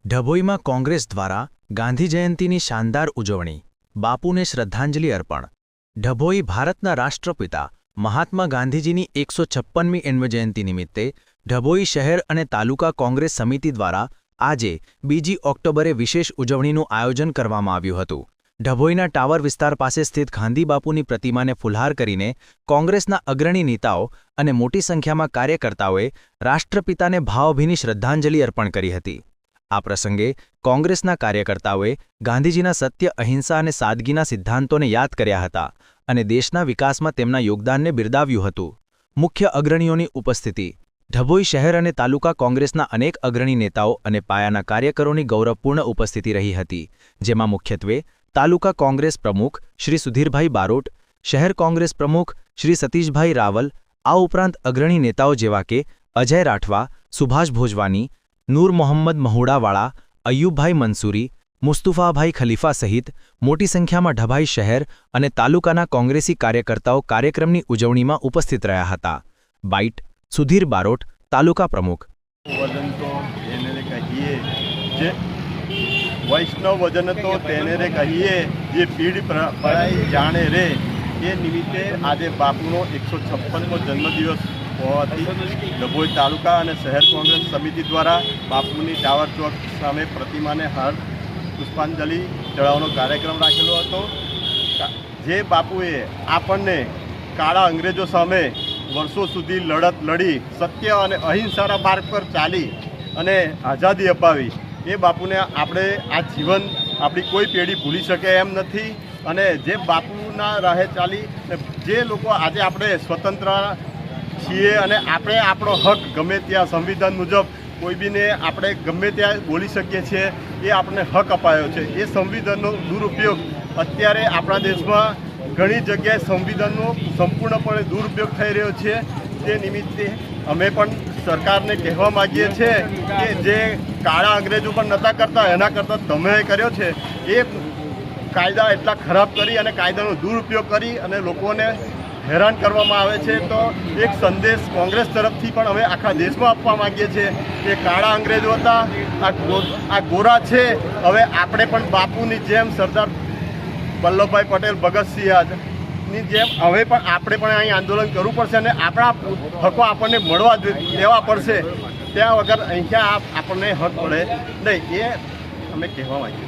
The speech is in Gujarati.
ડભોઈમાં કોંગ્રેસ દ્વારા ગાંધી જયંતીની શાનદાર ઉજવણી, બાપુને શ્રદ્ધાંજલિ અર્પણ। ડભોઈ ભારતના રાષ્ટ્રપિતા મહાત્મા ગાંધીજીની 156મી જન્મજયંતિ નિમિત્તે ડભોઈ શહેર અને તાલુકા કોંગ્રેસ સમિતિ દ્વારા આજે 2 ઓક્ટોબરે વિશેષ ઉજવણીનું આયોજન કરવામાં આવ્યું હતું। ડભોઈના ટાવર વિસ્તાર પાસે સ્થિત ગાંધી બાપુની પ્રતિમાને ફુલહાર કરીને કોંગ્રેસના અગ્રણી નેતાઓ અને મોટી સંખ્યામાં કાર્યકર્તાઓએ રાષ્ટ્રપિતાને ભાવભીની શ્રદ્ધાંજલિ અર્પણ કરી હતી। આ પ્રસંગે કોંગ્રેસના કાર્યકર્તાઓએ ગાંધીજીના સત્ય, અહિંસા અને સાદગીના સિદ્ધાંતોને યાદ કર્યા હતા અને દેશના વિકાસમાં તેમના યોગદાનને બિરદાવ્યું હતું। મુખ્ય અગ્રણીઓની ઉપસ્થિતિ, ડભોઈ શહેર અને તાલુકા કોંગ્રેસના અનેક અગ્રણી નેતાઓ અને પાયાના કાર્યકરોની ગૌરવપૂર્ણ ઉપસ્થિતિ રહી હતી, જેમાં મુખ્યત્વે તાલુકા કોંગ્રેસ પ્રમુખ શ્રી સુધીરભાઈ બારોટ, શહેર કોંગ્રેસ પ્રમુખ શ્રી સતીશભાઈ રાવલ, આ ઉપરાંત અગ્રણી નેતાઓ જેવા કે અજય રાઠવા, સુભાષ ભોજવાની, નૂર મોહમ્મદ મહુડાવાળા, અય્યુબભાઈ મંસૂરી, મુસ્તુફાભાઈ ખલીફા સહિત મોટી સંખ્યામાં ડભોઈ શહેર અને તાલુકાના કોંગ્રેસી કાર્યકર્તાઓ કાર્યક્રમની ઉજવણીમાં ઉપસ્થિત રહ્યા હતા। બાઇટ સુધીર બારોટ, તાલુકા પ્રમુખ। વજન તો તેને રે કહીએ જે વૈષ્ણવ વજન તો તેને રે કહીએ જે પીઢ પરાઈ જાણે રે, એ નિમિત્તે આજે બાપુનો 156મો જન્મદિવસ હોવાથી ડભોઈ તાલુકા અને શહેર કોંગ્રેસ સમિતિ દ્વારા બાપુની ટાવર ચોક સામે પ્રતિમાને હાર પુષ્પાંજલિ ચડાવવાનો કાર્યક્રમ રાખેલો હતો। જે બાપુએ આપણને કાળા અંગ્રેજો સામે વર્ષો સુધી લડત લડી સત્ય અને અહિંસાના માર્ગ પર ચાલી અને આઝાદી અપાવી, એ બાપુને આપણે આ જીવન આપણી કોઈ પેઢી ભૂલી શકે એમ નથી। અને જે બાપુના રાહે ચાલી જે લોકો આજે આપણે સ્વતંત્ર છીએ અને આપણે આપણો હક ગમે ત્યાં સંવિધાન મુજબ કોઈ બીને આપણે ગમે ત્યાં બોલી શકીએ છીએ, એ આપણને હક અપાયો છે। એ સંવિધાનનો દુરુપયોગ અત્યારે આપણા દેશમાં ઘણી જગ્યાએ સંવિધાનનો સંપૂર્ણપણે દુરુપયોગ થઈ રહ્યો છે। તે નિમિત્તે અમે પણ સરકારને કહેવા માગીએ છીએ કે જે કાળા અંગ્રેજો પણ નહોતા કરતા એના કરતાં તમે કર્યો છે, એ કાયદા એટલા ખરાબ કરી અને કાયદાનો દુરુપયોગ કરી અને લોકોને હેરાન કરવામાં આવે છે। તો એક સંદેશ કોંગ્રેસ તરફથી પણ અમે આખા દેશમાં આપવા માગીએ છીએ કે કાળા અંગ્રેજો હતા, આ ગોરા છે, હવે આપણે પણ બાપુની જેમ સરદાર વલ્લભભાઈ પટેલ, ભગતસિંહની જેમ હવે પણ આપણે પણ અહીં આંદોલન કરવું પડશે અને આપણા હકો આપણને મળવા દેવા પડશે। ત્યાં વગર અહીંયા આપણને હક મળે નહીં, એ અમે કહેવા માગીએ છીએ।